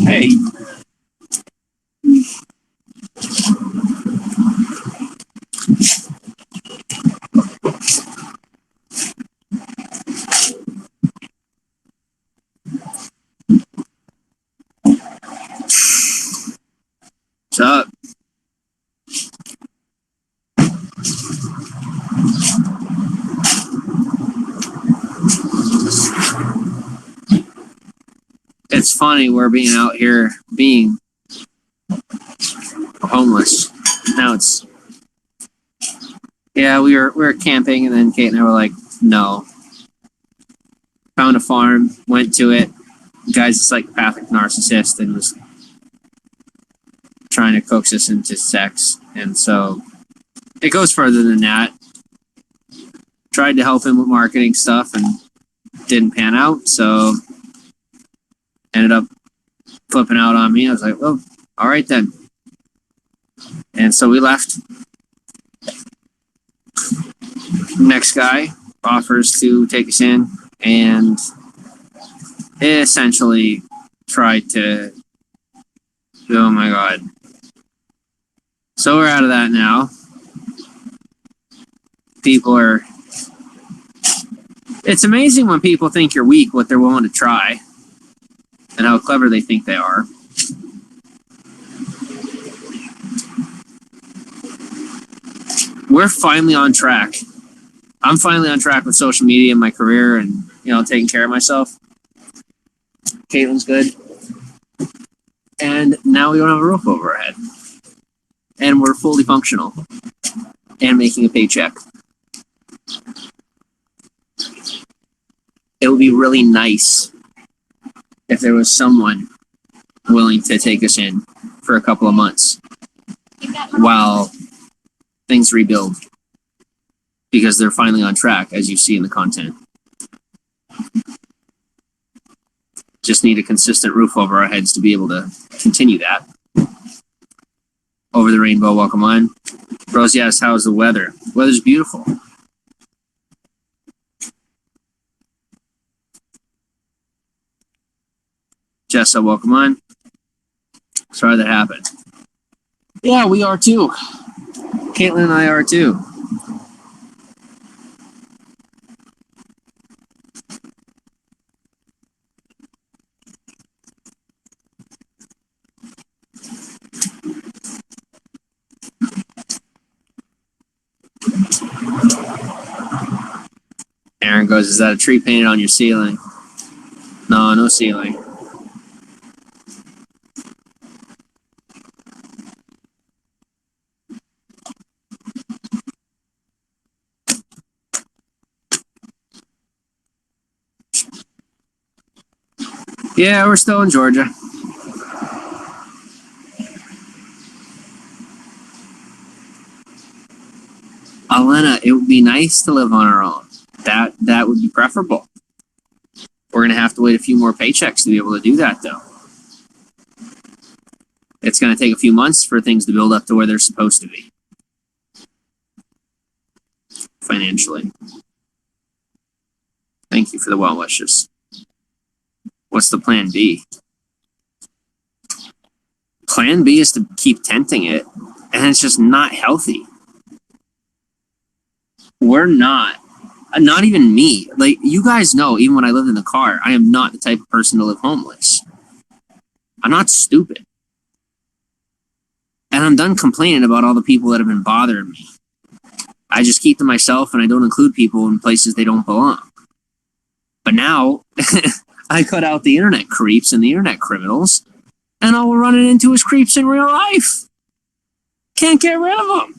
Hey. What's up? It's funny, we're being out here being homeless. Now it's, yeah, we were camping, and then Kate and I were like, no. Found a farm, went to it. The guy's a psychopathic narcissist and was trying to coax us into sex. And so it goes further than that. Tried to help him with marketing stuff and didn't pan out, so ended up flipping out on me. I was like, well, all right then. And so we left. Next guy offers to take us in and essentially tried to, oh my God. So we're out of that now. People are, it's amazing when people think you're weak, what they're willing to try and how clever they think they are. We're finally on track. I'm finally on track with social media and my career and, you know, taking care of myself. Caitlin's good. And now we don't have a roof over our head. And we're fully functional and making a paycheck. It would be really nice if there was someone willing to take us in for a couple of months while things rebuild, because they're finally on track, as you see in the content. Just need a consistent roof over our heads to be able to continue that. Over the rainbow, welcome on. Rosie asks, how's the weather? The weather's beautiful. Jessa, welcome on. Sorry that happened. Yeah, we are too. Caitlin and I are too. Aaron goes, is that a tree painted on your ceiling? No, no ceiling. Yeah, we're still in Georgia. Alena, it would be nice to live on our own. That would be preferable. We're gonna have to wait a few more paychecks to be able to do that, though. It's gonna take a few months for things to build up to where they're supposed to be financially. Thank you for the well wishes. What's the plan B? Plan B is to keep tenting it, and it's just not healthy. We're not even me. Like, you guys know, even when I lived in the car, I am not the type of person to live homeless. I'm not stupid. And I'm done complaining about all the people that have been bothering me. I just keep to myself, and I don't include people in places they don't belong. But now I cut out the internet creeps and the internet criminals, and all we're running into is creeps in real life. Can't get rid of them.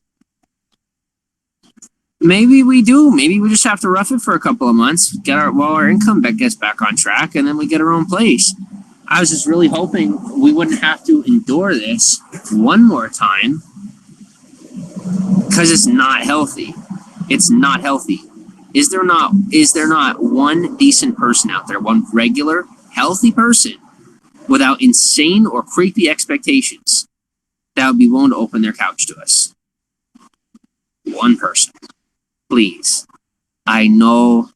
Maybe we do. Maybe we just have to rough it for a couple of months, while our income gets back on track, and then we get our own place. I was just really hoping we wouldn't have to endure this one more time, because it's not healthy. It's not healthy. Is there not one decent person out there, one regular, healthy person without insane or creepy expectations that would be willing to open their couch to us? One person. Please. I know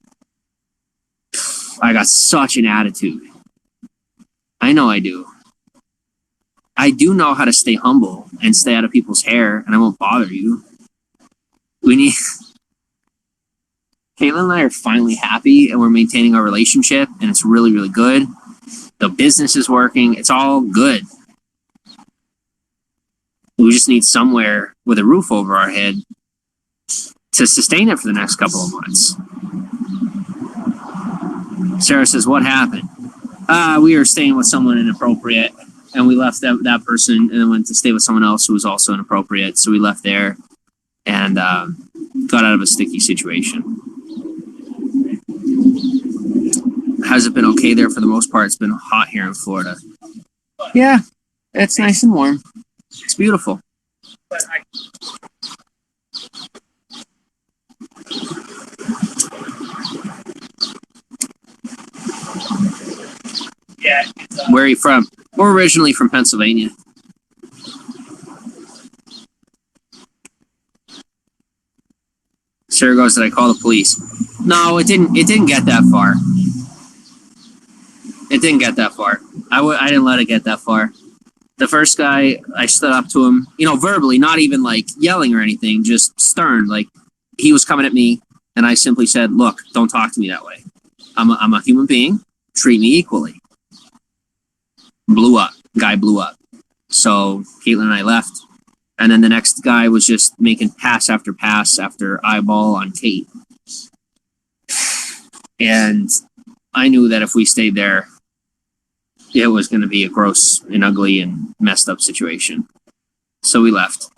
I got such an attitude. I know I do. I do know how to stay humble and stay out of people's hair, and I won't bother you. Caitlin and I are finally happy, and we're maintaining our relationship, and it's really, really good. The business is working. It's all good. We just need somewhere with a roof over our head to sustain it for the next couple of months. Sarah says, what happened? We were staying with someone inappropriate, and we left that person and then went to stay with someone else who was also inappropriate. So we left there and got out of a sticky situation. Has it been okay there for the most part? It's been hot here in Florida. Yeah, it's nice and warm. It's beautiful. Yeah. Where are you from? We're originally from Pennsylvania. Sarah goes, did I call the police? No, it didn't get that far. It didn't get that far. I didn't let it get that far. The first guy, I stood up to him, verbally, not even like yelling or anything, just stern. Like, he was coming at me, and I simply said, look, don't talk to me that way. I'm a human being. Treat me equally. Blew up. Guy blew up. So Caitlin and I left. And then the next guy was just making pass after eyeball on Kate. And I knew that if we stayed there, it was going to be a gross and ugly and messed up situation. So we left.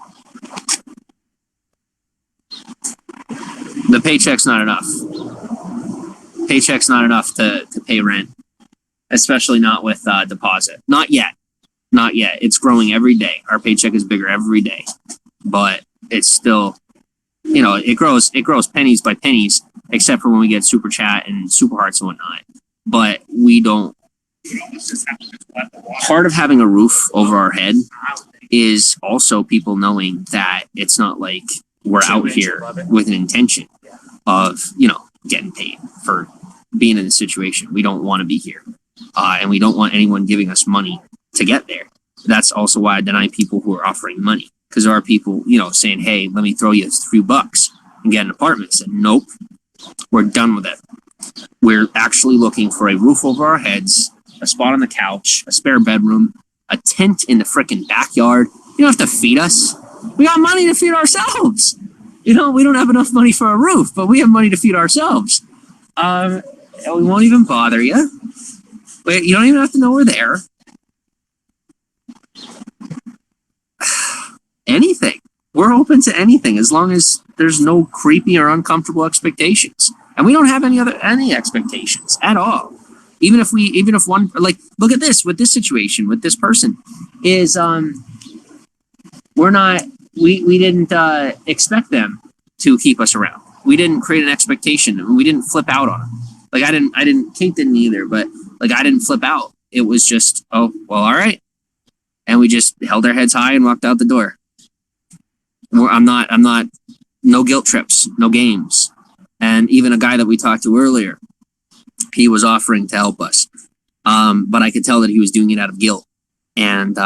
The paycheck's not enough. Paycheck's not enough to pay rent, especially not with deposit. Not yet. Not yet. It's growing every day. Our paycheck is bigger every day, but it's still, it grows pennies by pennies, except for when we get super chat and super hearts and whatnot. But we don't. Part of having a roof over our head is also people knowing that it's not like we're out here with an intention of, getting paid for being in this situation. We don't want to be here. And we don't want anyone giving us money to get there. That's also why I deny people who are offering money. Because there are people, saying, hey, let me throw you a few bucks and get an apartment. I said, nope, we're done with it. We're actually looking for a roof over our heads, a spot on the couch, a spare bedroom, a tent in the frickin' backyard. You don't have to feed us. We got money to feed ourselves. We don't have enough money for a roof, but we have money to feed ourselves. And we won't even bother you. Wait, you don't even have to know we're there. Anything. We're open to anything as long as there's no creepy or uncomfortable expectations. And we don't have any expectations at all. Even if one, like, look at this with this situation with this person is we didn't expect them to keep us around. We didn't create an expectation, and we didn't flip out on them. Like Kate didn't either, but like I didn't flip out. It was just, oh well, all right, and we just held our heads high and walked out the door. I'm not, no guilt trips, no games. And even a guy that we talked to earlier, he was offering to help us. But I could tell that he was doing it out of guilt. And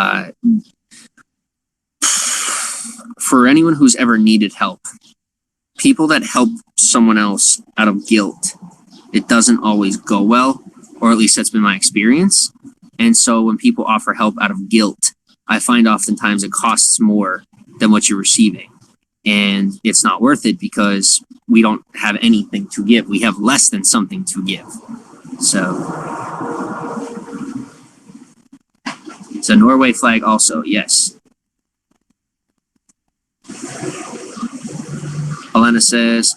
for anyone who's ever needed help, people that help someone else out of guilt, it doesn't always go well, or at least that's been my experience. And so when people offer help out of guilt, I find oftentimes it costs more than what you're receiving. And it's not worth it because we don't have anything to give. We have less than something to give. So Norway flag also, yes. Elena says,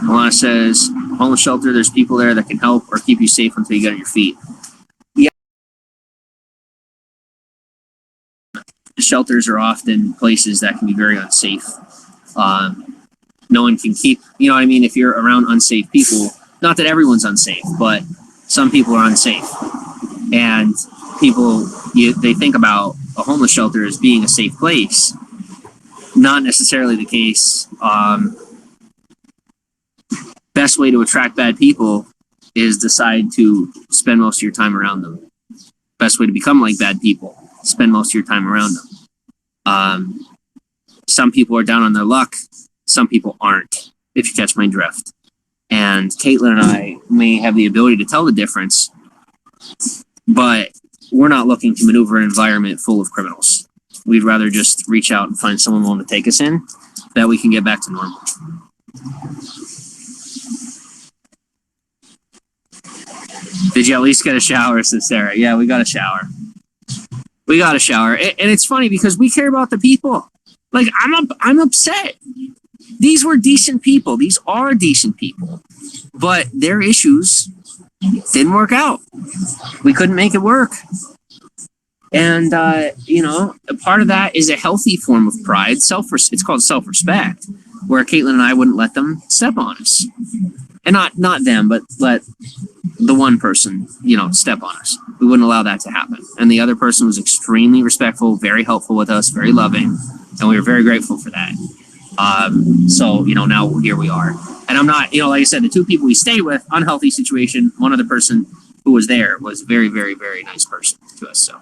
homeless shelter, there's people there that can help or keep you safe until you get on your feet. Yeah. Shelters are often places that can be very unsafe. No one can keep, you know what I mean? If you're around unsafe people, not that everyone's unsafe, but some people are unsafe. And people, they think about a homeless shelter as being a safe place. Not necessarily the case. Best way to attract bad people is decide to spend most of your time around them. Best way to become like bad people, spend most of your time around them. Some people are down on their luck. Some people aren't, if you catch my drift. And Caitlin and I may have the ability to tell the difference, but we're not looking to maneuver an environment full of criminals. We'd rather just reach out and find someone willing to take us in, that we can get back to normal. Did you at least get a shower, says Sarah? Yeah, we got a shower. We got a shower. And it's funny because we care about the people. Like, I'm upset. These were decent people. These are decent people. But their issues didn't work out. We couldn't make it work. And, you know, a part of that is a healthy form of pride. It's called self-respect, where Caitlin and I wouldn't let them step on us. And not them, but let the one person, you know, step on us. We wouldn't allow that to happen. And the other person was extremely respectful, very helpful with us, very loving. And we were very grateful for that. So, you know, now here we are. And I'm not, you know, like I said, the two people we stayed with, unhealthy situation. One other person who was there was very, very, very nice person to us. So.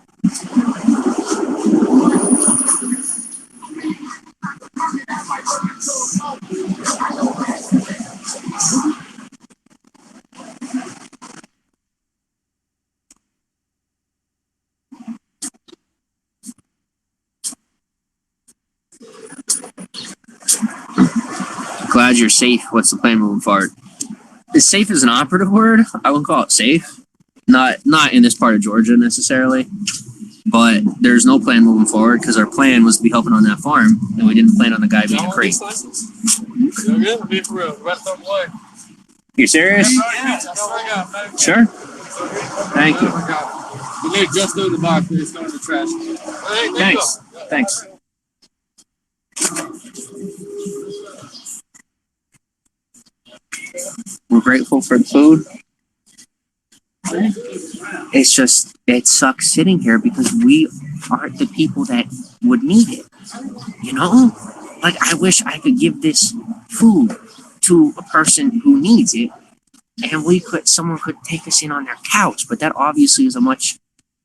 Glad you're safe. What's the plan moving forward? Is safe is an operative word. I wouldn't call it safe. Not in this part of Georgia necessarily. But there's no plan moving forward because our plan was to be helping on that farm, and we didn't plan on the guy being a creep. You serious? Yeah. Sure. Thank you. You need just do the box. It's going to the trash. Thanks. We're grateful for the food. It's just, it sucks sitting here because we aren't the people that would need it. You know? Like, I wish I could give this food to a person who needs it, and someone could take us in on their couch, but that obviously is a much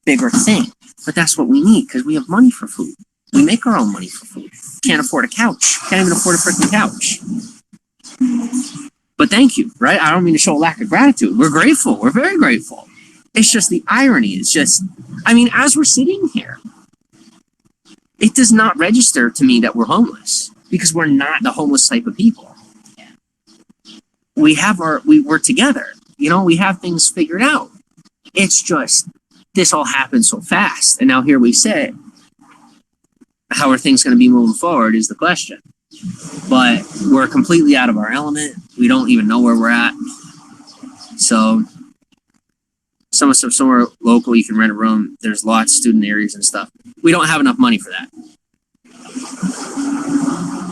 bigger thing. But that's what we need because we have money for food. We make our own money for food. Can't afford a couch. Can't even afford a freaking couch. But thank you, right? I don't mean to show a lack of gratitude. We're grateful. We're very grateful. It's just the irony. It's just, I mean, as we're sitting here, it does not register to me that we're homeless because we're not the homeless type of people. We're together. You know, we have things figured out. It's just, this all happened so fast. And now here we sit. How are things going to be moving forward is the question. But we're completely out of our element. We don't even know where we're at. So somewhere local, you can rent a room. There's lots of student areas and stuff. We don't have enough money for that.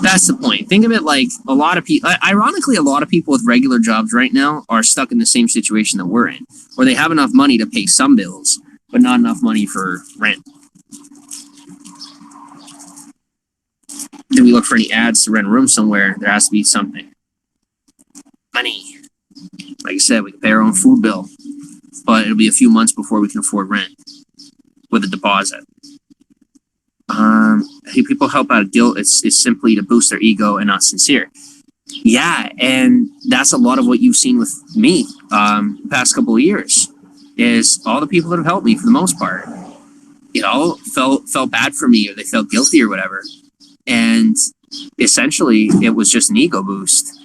That's the point. Think of it like a lot of people, ironically, a lot of people with regular jobs right now are stuck in the same situation that we're in, where they have enough money to pay some bills, but not enough money for rent. Do we look for any ads to rent a room somewhere? There has to be something. Money. Like I said, we can pay our own food bill, but it'll be a few months before we can afford rent with a deposit. People help out of guilt. It's simply to boost their ego and not sincere. Yeah, and that's a lot of what you've seen with me the past couple of years. Is all the people that have helped me for the most part, you know, felt bad for me or they felt guilty or whatever. And essentially, it was just an ego boost.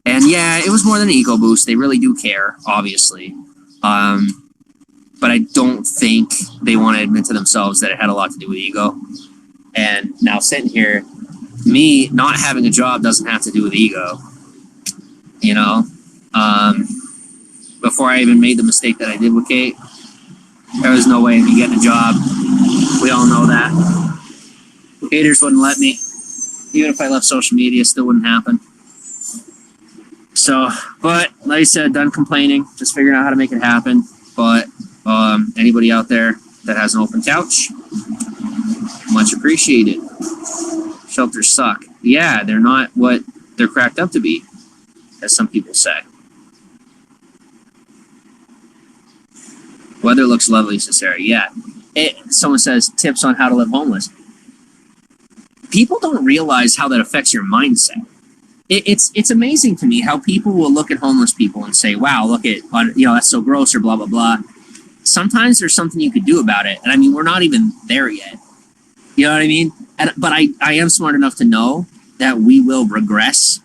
And yeah, it was more than an ego boost. They really do care, obviously. But I don't think they want to admit to themselves that it had a lot to do with ego. And now sitting here, me not having a job doesn't have to do with ego. You know, before I even made the mistake that I did with Kate, there was no way of me getting a job. We all know that. Haters wouldn't let me. Even if I left social media, it still wouldn't happen. So, but like I said, done complaining, just figuring out how to make it happen. But anybody out there that has an open couch, much appreciated. Shelters suck. Yeah, they're not what they're cracked up to be, as some people say. Weather looks lovely, Cesare. Yeah. Someone says tips on how to live homeless. People don't realize how that affects your mindset. It's amazing to me how people will look at homeless people and say, wow, look at, that's so gross or blah, blah, blah. Sometimes there's something you could do about it. And I mean, we're not even there yet. You know what I mean? But I am smart enough to know that we will regress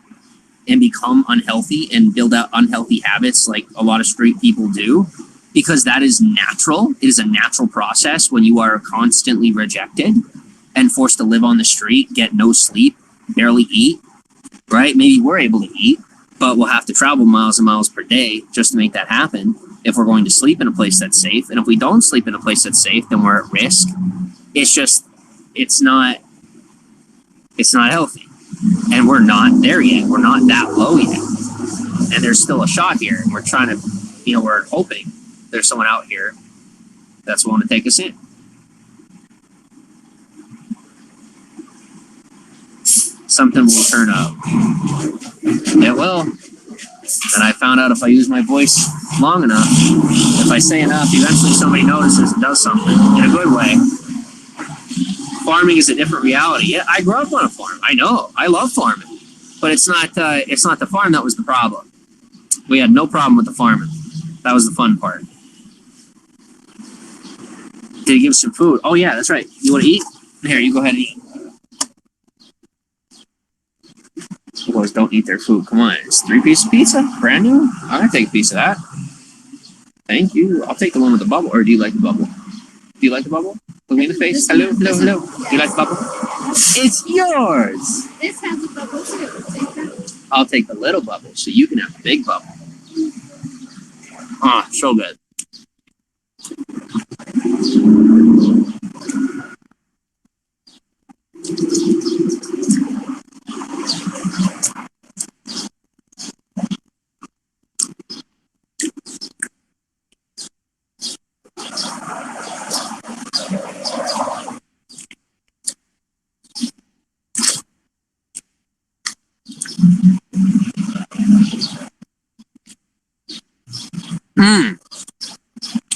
and become unhealthy and build out unhealthy habits like a lot of street people do, because that is natural. It is a natural process when you are constantly rejected and forced to live on the street, get no sleep, barely eat, right? Maybe we're able to eat, but we'll have to travel miles and miles per day just to make that happen if we're going to sleep in a place that's safe. And if we don't sleep in a place that's safe, then we're at risk. It's not healthy. And we're not there yet. We're not that low yet. And there's still a shot here. And we're trying to, we're hoping there's someone out here that's willing to take us in. Something will turn up. It will. And I found out if I use my voice long enough, if I say enough, eventually somebody notices and does something in a good way. Farming is a different reality. Yeah, I grew up on a farm. I know. I love farming. But it's not the farm that was the problem. We had no problem with the farming. That was the fun part. Did he give us some food? Oh, yeah, that's right. You want to eat? Here, you go ahead and eat. Boys don't eat their food. Come on. It's 3-piece pizza? Brand new? I'm going to take a piece of that. Thank you. I'll take the one with the bubble. Or do you like the bubble? Do you like the bubble? Look me in the face. Hello, hello, hello. Do you like the bubble? It's yours. This has a bubble too. I'll take the little bubble so you can have the big bubble. Ah, so good.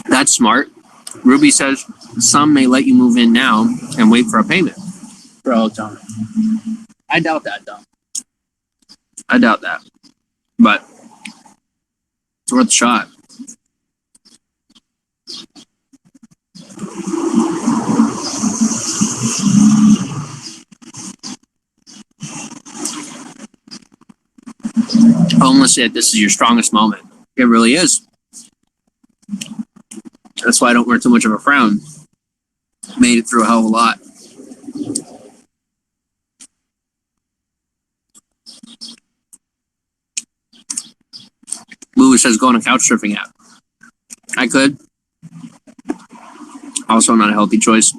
That's smart. Ruby says some may let you move in now and wait for a payment for a hotel. I doubt that, though. I doubt that. But it's worth a shot. Homeless said this is your strongest moment. It really is. That's why I don't wear too much of a frown. Made it through a hell of a lot. Lou says go on a couch surfing app. I could. Also not a healthy choice.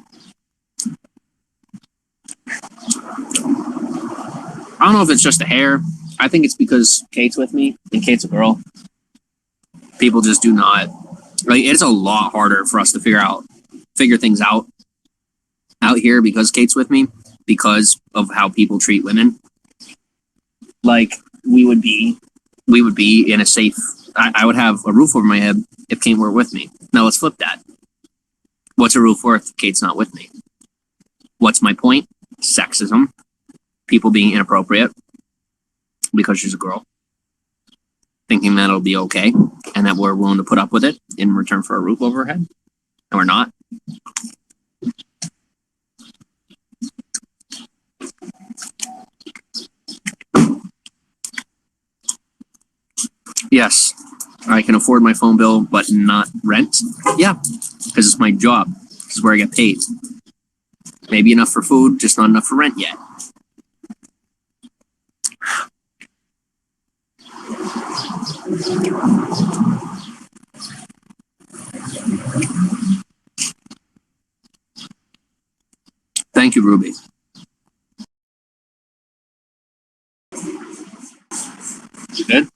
I don't know if it's just the hair. I think it's because Kate's with me and Kate's a girl. People just do not. Like, it's a lot harder for us to figure things out here because Kate's with me, because of how people treat women. Like, we would be in a safe. I would have a roof over my head if Kate were with me. Now let's flip that. What's a roof worth if Kate's not with me? What's my point? Sexism. People being inappropriate because she's a girl. Thinking that it'll be okay and that we're willing to put up with it in return for a roof over our head. And we're not. Yes, I can afford my phone bill, but not rent. Yeah, because it's my job. This is where I get paid. Maybe enough for food, just not enough for rent yet. Thank you, Ruby. You good?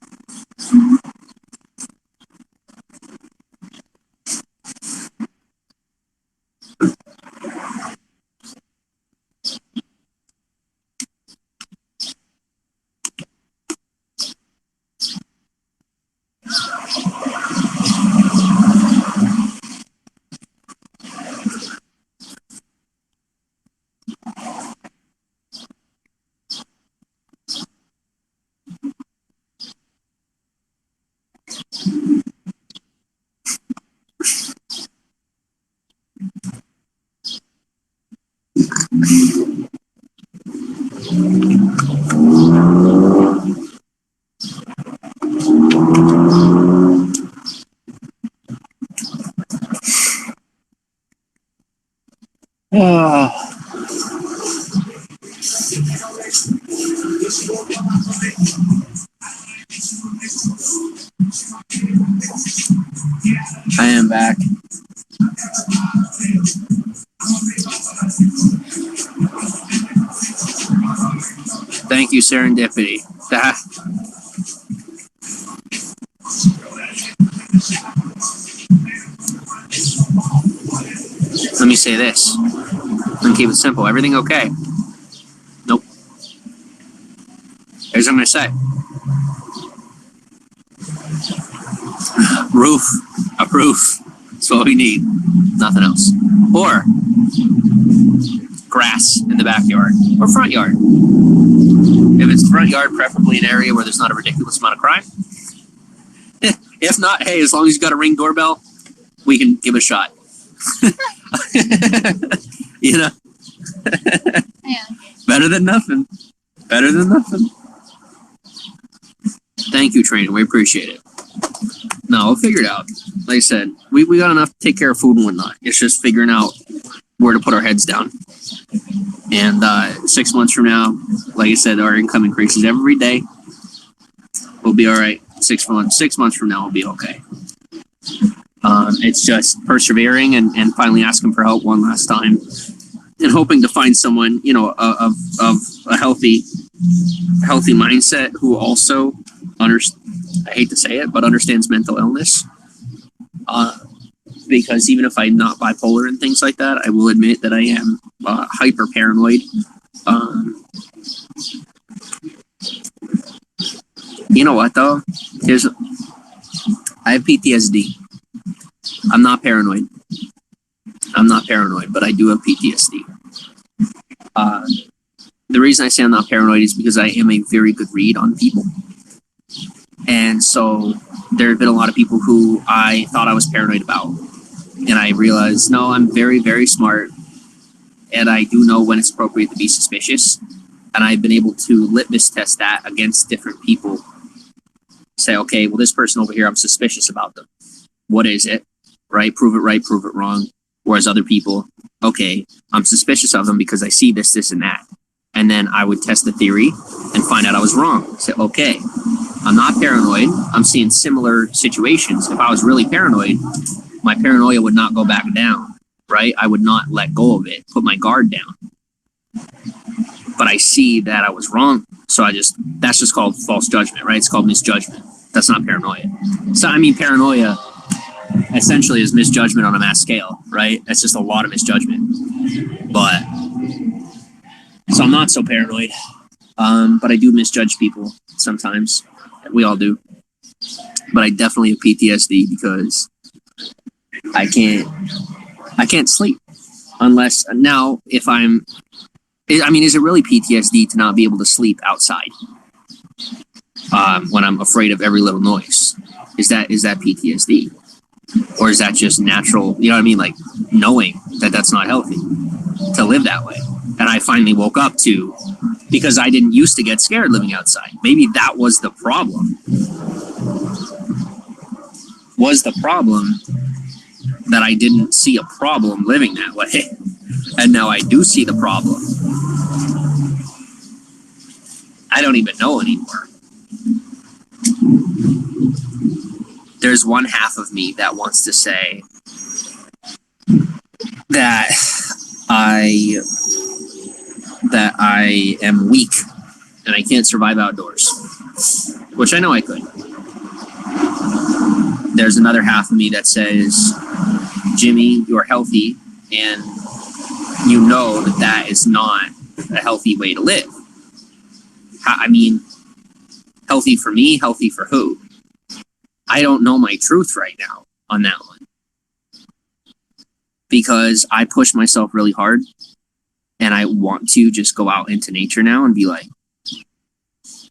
I am back. Thank you, Serendipity. Let me say this. Let me keep it simple. Everything okay? Nope. Here's what I'm going to say. Roof. A roof. That's what we need. Nothing else. Or grass in the backyard or front yard. If it's front yard, preferably an area where there's not a ridiculous amount of crime. If not, hey, as long as you got a Ring doorbell, we can give it a shot. You know? Yeah. Better than nothing. Better than nothing. Thank you, trainer. We appreciate it. No, we'll figure it out. Like I said, we got enough to take care of food and whatnot. It's just figuring out where to put our heads down. And 6 months from now, like I said, our income increases every day. We'll be all right. 6 months from now, we'll be okay. It's just persevering and finally asking for help one last time, and hoping to find someone, you know, of a healthy mindset who also I hate to say it, but understands mental illness. Because even if I'm not bipolar and things like that, I will admit that I am hyper paranoid. You know what though? I have PTSD. I'm not paranoid, but I do have PTSD. The reason I say I'm not paranoid is because I am a very good read on people. And so there have been a lot of people who I thought I was paranoid about. And I realized, no, I'm very, very smart. And I do know when it's appropriate to be suspicious. And I've been able to litmus test that against different people. Say, okay, well, this person over here, I'm suspicious about them. What is it? Right, prove it wrong. Whereas other people, okay, I'm suspicious of them because I see this, this, and that. And then I would test the theory and find out I was wrong. Say, okay, I'm not paranoid. I'm seeing similar situations. If I was really paranoid, my paranoia would not go back down, right? I would not let go of it, put my guard down. But I see that I was wrong. So that's just called false judgment, right? It's called misjudgment. That's not paranoia. So, I mean, paranoia essentially is misjudgment on a mass scale, right? That's just a lot of misjudgment. But so I'm not so paranoid, but I do misjudge people sometimes. We all do. But I definitely have PTSD because I can't sleep unless now if I mean, is it really PTSD to not be able to sleep outside when I'm afraid of every little noise? Is that PTSD? Or is that just natural, you know what I mean? Like knowing that that's not healthy to live that way. And I finally woke up to, because I didn't used to get scared living outside. Maybe that was the problem. Was the problem that I didn't see a problem living that way? And now I do see the problem. I don't even know anymore. There's one half of me that wants to say that I am weak and I can't survive outdoors, which I know I could. There's another half of me that says, Jimmy, you're healthy, and you know that that is not a healthy way to live. I mean, healthy for me, healthy for who? I don't know my truth right now on that one. Because I push myself really hard, and I want to just go out into nature now and be like,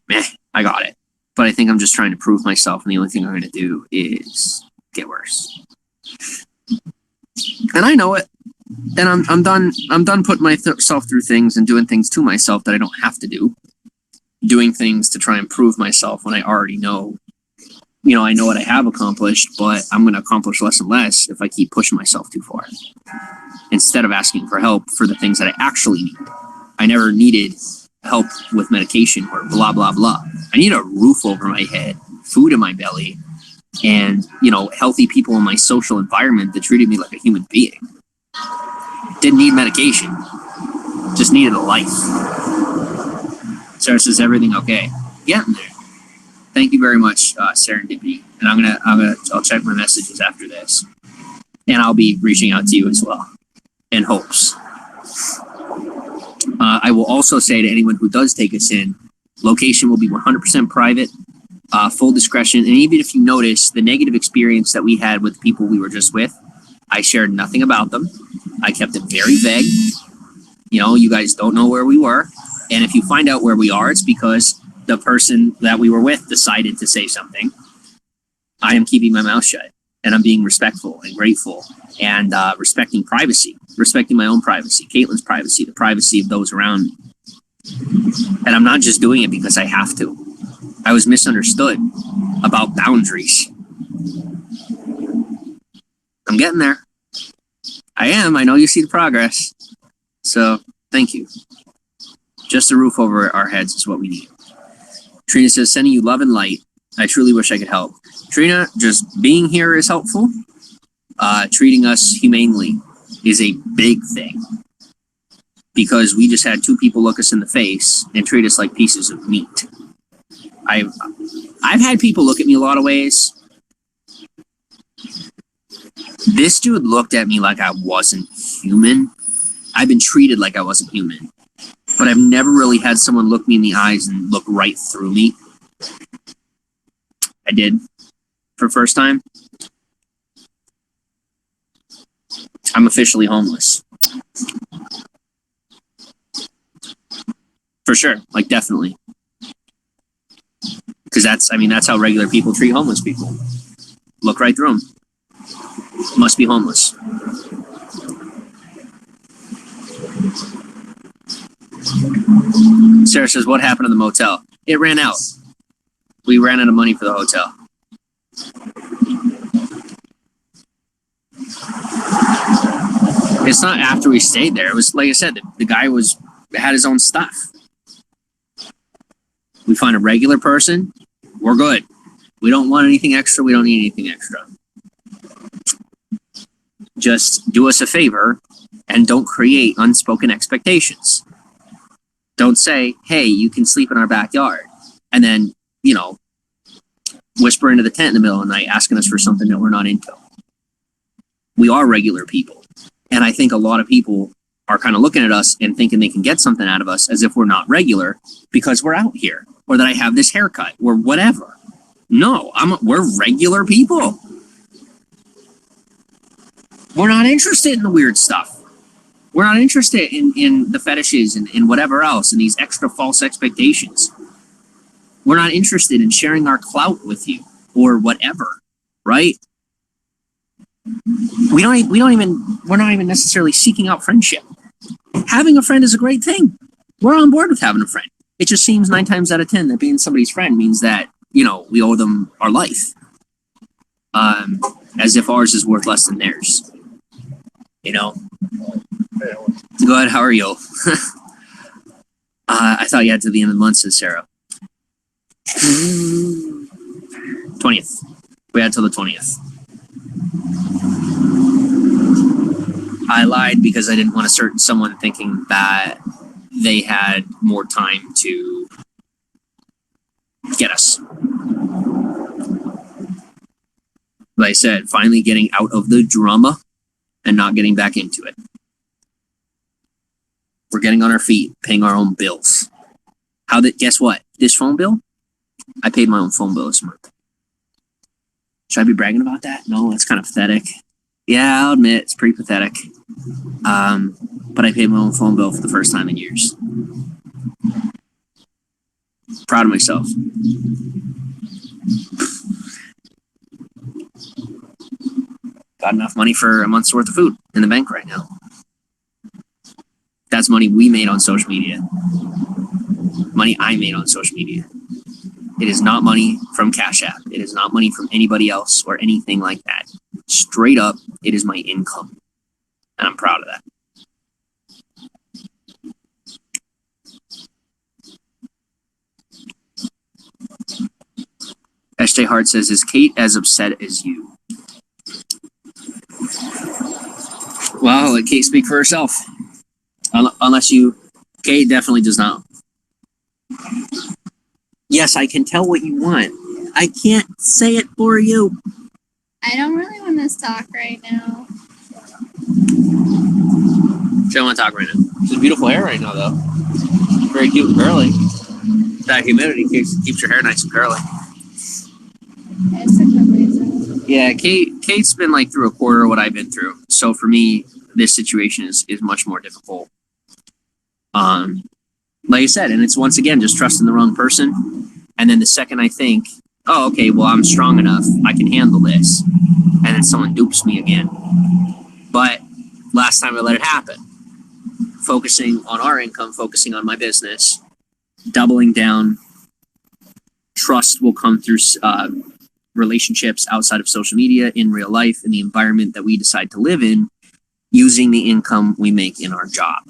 meh, I got it. But I think I'm just trying to prove myself, and the only thing I'm going to do is get worse. And I know it. And I'm done putting myself through things and doing things to myself that I don't have to do. Doing things to try and prove myself when I already know. You know, I know what I have accomplished, but I'm going to accomplish less and less if I keep pushing myself too far. Instead of asking for help for the things that I actually need. I never needed help with medication or blah, blah, blah. I need a roof over my head, food in my belly, and, you know, healthy people in my social environment that treated me like a human being. Didn't need medication. Just needed a life. Sarah says, everything okay? Getting there. Thank you very much, Serendipity. And I'll check my messages after this. And I'll be reaching out to you as well. In hopes. I will also say to anyone who does take us in, location will be 100% private, full discretion. And even if you notice the negative experience that we had with the people we were just with, I shared nothing about them. I kept it very vague. You know, you guys don't know where we were. And if you find out where we are, it's because the person that we were with decided to say something. I am keeping my mouth shut, and I'm being respectful and grateful and respecting privacy, respecting my own privacy, Caitlin's privacy, the privacy of those around me. And I'm not just doing it because I have to. I was misunderstood about boundaries. I'm getting there. I am. I know you see the progress. So thank you. Just a roof over our heads is what we need. Trina says, sending you love and light. I truly wish I could help. Trina, just being here is helpful. Treating us humanely is a big thing. Because we just had two people look us in the face and treat us like pieces of meat. I've had people look at me a lot of ways. This dude looked at me like I wasn't human. I've been treated like I wasn't human. But I've never really had someone look me in the eyes and look right through me. I did. For the first time. I'm officially homeless. For sure. Like, definitely. Because that's how regular people treat homeless people. Look right through them. Must be homeless. Sarah says, what happened to the motel? It ran out. We ran out of money for the hotel. It's not after we stayed there. It was, like I said, the guy had his own stuff. We find a regular person, we're good. We don't want anything extra. We don't need anything extra. Just do us a favor and don't create unspoken expectations. Don't say, hey, you can sleep in our backyard. And then, you know, whisper into the tent in the middle of the night asking us for something that we're not into. We are regular people. And I think a lot of people are kind of looking at us and thinking they can get something out of us as if we're not regular because we're out here or that I have this haircut or whatever. No, we're regular people. We're not interested in the weird stuff. We're not interested in the fetishes and whatever else and these extra false expectations. We're not interested in sharing our clout with you or whatever, right? We're not even necessarily seeking out friendship. Having a friend is a great thing. We're on board with having a friend. It just seems 9 times out of 10 that being somebody's friend means that, you know, we owe them our life. as if ours is worth less than theirs. You know? Go ahead, how are you? I thought you had to the end of the month, says Sarah. 20th. We had till the 20th. I lied because I didn't want to certain someone thinking that they had more time to get us. Like I said, finally getting out of the drama and not getting back into it. We're getting on our feet, paying our own bills. Guess what? This phone bill? I paid my own phone bill this month. Should I be bragging about that? No, that's kind of pathetic. Yeah, I'll admit it's pretty pathetic. But I paid my own phone bill for the first time in years. Proud of myself. Got enough money for a month's worth of food in the bank right now. That's money we made on social media. Money I made on social media. It is not money from Cash App. It is not money from anybody else or anything like that. Straight up, it is my income. And I'm proud of that. SJ Hart says, is Kate as upset as you? Well, let Kate speak for herself. Unless you... Kate definitely does not. Yes, I can tell what you want. I can't say it for you. I don't really want to talk right now. She don't want to talk right now. She has beautiful hair right now, though. Very cute and curly. That humidity keeps your hair nice and curly. It's a good reason. Yeah, Kate's been like through a quarter of what I've been through. So for me, this situation is much more difficult. Like I said, and it's once again just trusting the wrong person. And then the second I think, oh, okay, well, I'm strong enough, I can handle this. And then someone dupes me again. But last time I let it happen, focusing on our income, focusing on my business, doubling down, trust will come through relationships outside of social media, in real life, in the environment that we decide to live in, using the income we make in our job.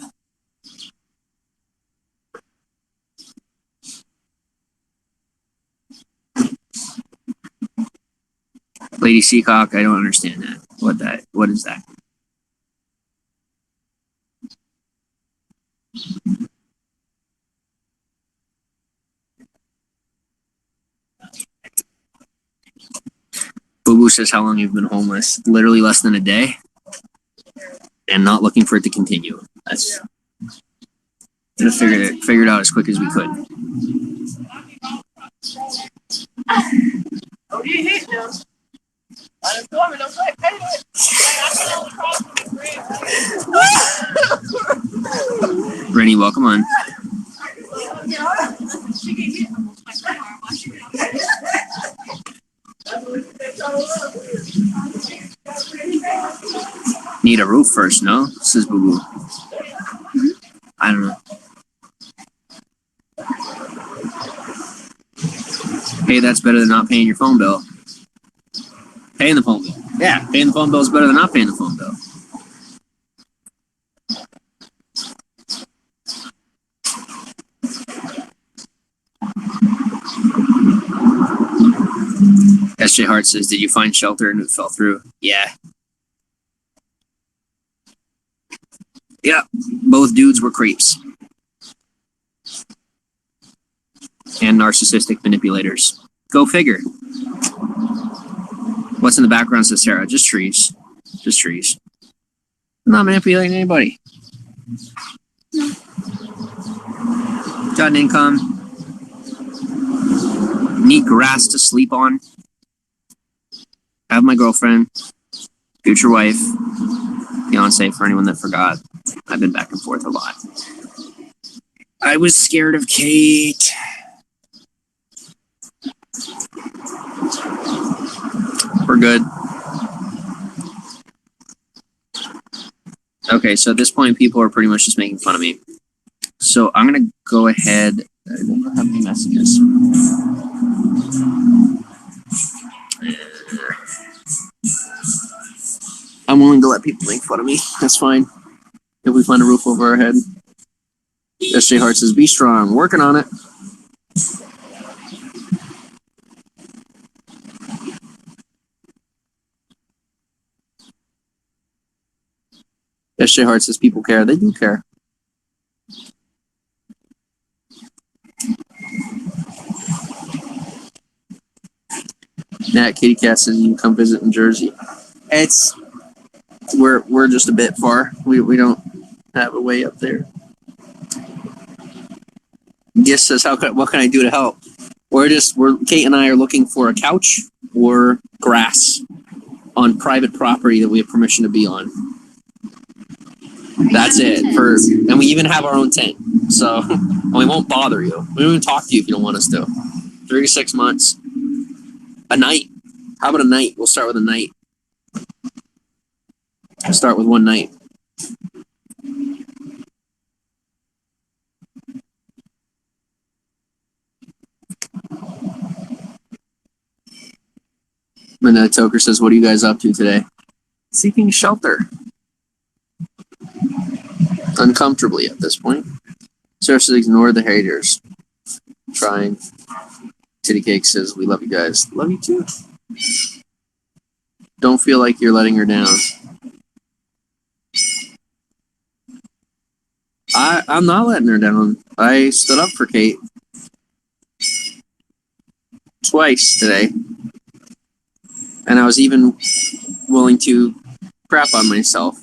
Lady Seacock, I don't understand that. What is that? Boo Boo says how long you've been homeless. Literally less than a day. And not looking for it to continue. That's just figured it out as quick as we could. Rennie, welcome on. Need a roof first, no? Says Boo Boo. I don't know. Hey, that's better than not paying your phone bill. Paying the phone bill. Yeah, paying the phone bill is better than not paying the phone bill. SJ Hart says, did you find shelter and it fell through? Yeah. Yeah, both dudes were creeps. And narcissistic manipulators. Go figure. What's in the background, says Sarah? Just trees. Just trees. I'm not manipulating anybody. Got an income. Need grass to sleep on. I have my girlfriend, future wife, fiance for anyone that forgot. I've been back and forth a lot. I was scared of Kate. We're good. Okay, so at this point, people are pretty much just making fun of me. So I'm going to go ahead. I don't have any messages. I'm willing to let people make fun of me. That's fine. If we find a roof over our head. SJ Hart says, be strong. Working on it. SJ Hart says, people care. They do care. Nat Kitty Cat says, you can come visit in Jersey. We're just a bit far. We don't have a way up there. Yes says, what can I do to help? Kate and I are looking for a couch or grass on private property that we have permission to be on. That's it. And we even have our own tent. So and we won't bother you. We won't even talk to you if you don't want us to. 3 to 6 months. A night. How about a night? We'll start with a night. I'll start with one night. Minette Toker says, what are you guys up to today? Seeking shelter. Uncomfortably at this point. Sarah says, ignore the haters. Trying. Titty Cake says, we love you guys. Love you too. Don't feel like you're letting her down. I'm not letting her down. I stood up for Kate. Twice today. And I was even willing to crap on myself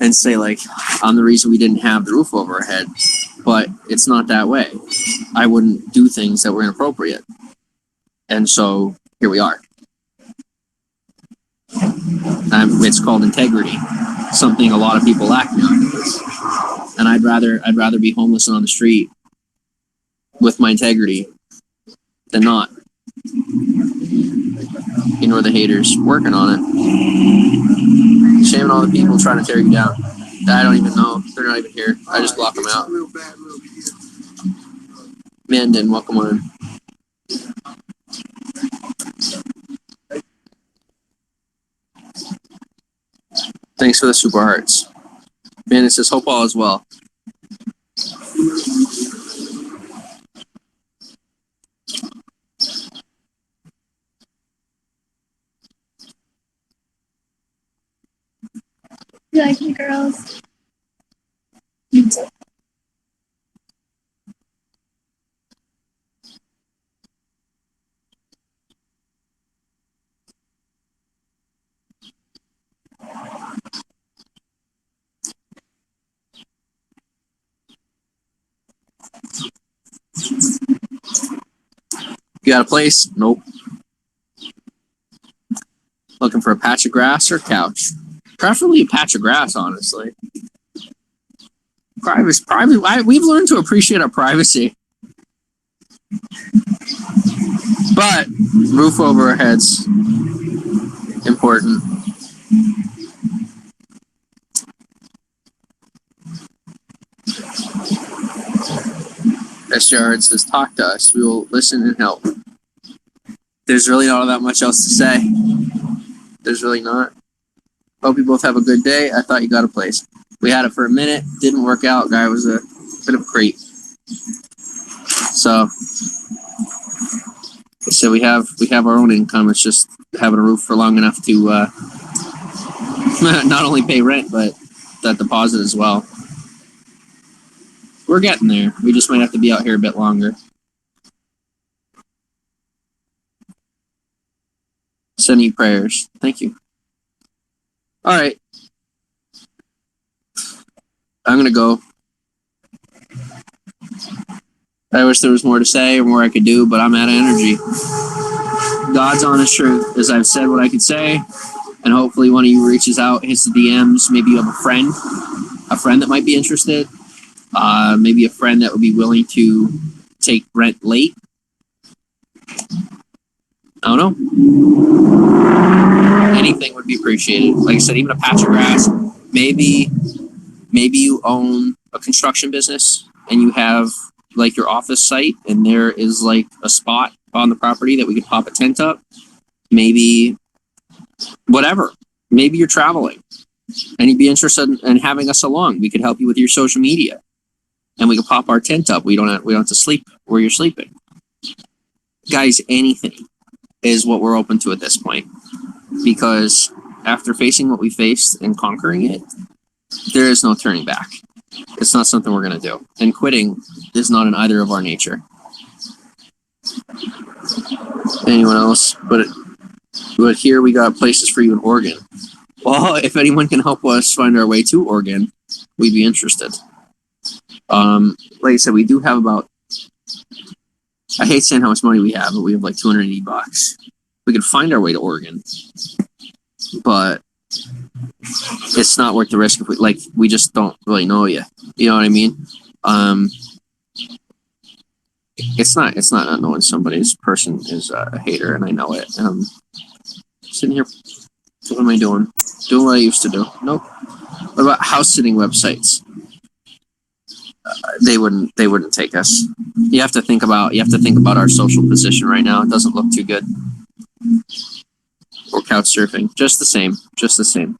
and say, like, I'm the reason we didn't have the roof over our head. But it's not that way. I wouldn't do things that were inappropriate. And so here we are. It's called integrity. Something a lot of people lack nowadays. And I'd rather be homeless and on the street with my integrity than not. Ignore the haters. Working on it. Shaming all the people trying to tear you down. I don't even know. They're not even here. I just block them out. Mandan, welcome on. Thanks for the super hearts. Mandan says, hope all is well. You like me, girls? You got a place? Nope. Looking for a patch of grass or couch? Preferably a patch of grass, honestly. We've learned to appreciate our privacy. But roof over our heads, important. SJR says, talk to us. We will listen and help. There's really not that much else to say. There's really not. Hope you both have a good day. I thought you got a place. We had it for a minute. Didn't work out. Guy was a bit of a creep. So we have our own income. It's just having a roof for long enough to not only pay rent, but that deposit as well. We're getting there. We just might have to be out here a bit longer. Sending you prayers. Thank you. All right. I'm going to go. I wish there was more to say or more I could do, but I'm out of energy. God's honest truth is I've said what I could say, and hopefully one of you reaches out, hits the DMs. Maybe you have a friend that might be interested. Maybe a friend that would be willing to take rent late. I don't know. Anything would be appreciated. Like I said, even a patch of grass. Maybe you own a construction business and you have like your office site and there is like a spot on the property that we could pop a tent up. Maybe whatever. Maybe you're traveling and you'd be interested in having us along. We could help you with your social media, and we could pop our tent up. We don't have to sleep where you're sleeping. Guys, anything is what we're open to at this point, because after facing what we faced and conquering it, there is no turning back. It's not something we're going to do. And quitting is not in either of our nature. Anyone else? But here we got places for you in Oregon. Well, if anyone can help us find our way to Oregon, we'd be interested. Like I said, we do have about, I hate saying how much money we have, but we have like $280. We could find our way to Oregon, but it's not worth the risk if we just don't really know you. You know what I mean? It's not knowing somebody's person is a hater, and I know it. Sitting here, what am I doing? Doing what I used to do. Nope. What about house sitting websites? They wouldn't take us. You have to think about our social position right now. It doesn't look too good. Or couch surfing, just the same.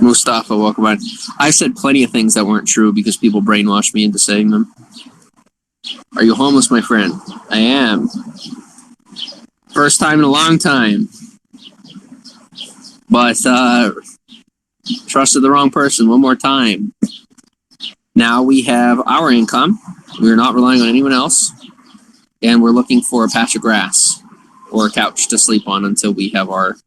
Mustafa, welcome on. I've said plenty of things that weren't true because people brainwashed me into saying them. Are you homeless, my friend? I am. First time in a long time. But trusted the wrong person one more time. Now we have our income. We're not relying on anyone else. And we're looking for a patch of grass or a couch to sleep on until we have our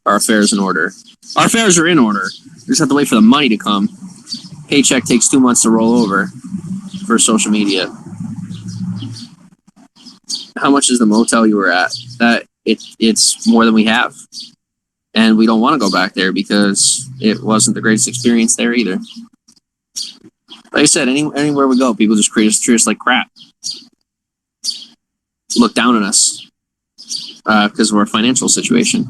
affairs in order. Our affairs are in order. We just have to wait for the money to come. Paycheck takes 2 months to roll over for social media. How much is the motel you were at? It's more than we have. And we don't want to go back there because it wasn't the greatest experience there either. Like I said, anywhere we go, people just treat us like crap. Look down on us because of our financial situation.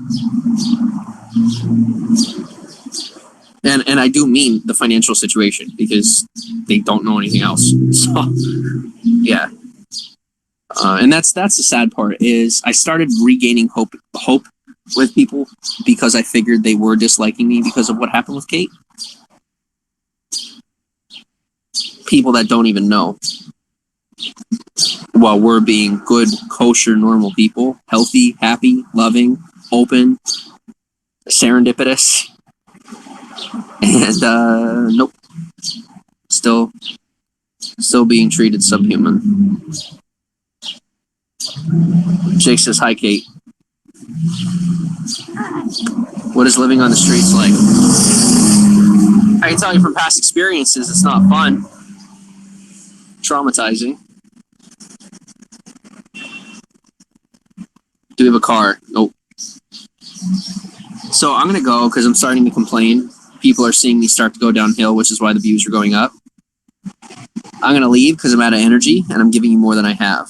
And I do mean the financial situation because they don't know anything else. So, yeah. And that's the sad part is I started regaining hope with people because I figured they were disliking me because of what happened with Kate. People that don't even know. While we're being good, kosher, normal people, healthy, happy, loving, open, serendipitous. And nope. Still being treated subhuman. Jake says, hi, Kate. What is living on the streets like? I can tell you from past experiences, it's not fun. Traumatizing. Do we have a car? Nope. So I'm going to go because I'm starting to complain. People are seeing me start to go downhill, which is why the views are going up. I'm going to leave because I'm out of energy and I'm giving you more than I have.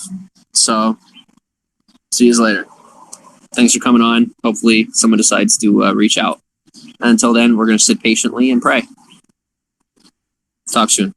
So, see you later. Thanks for coming on. Hopefully someone decides to reach out. And until then, we're going to sit patiently and pray. Talk soon.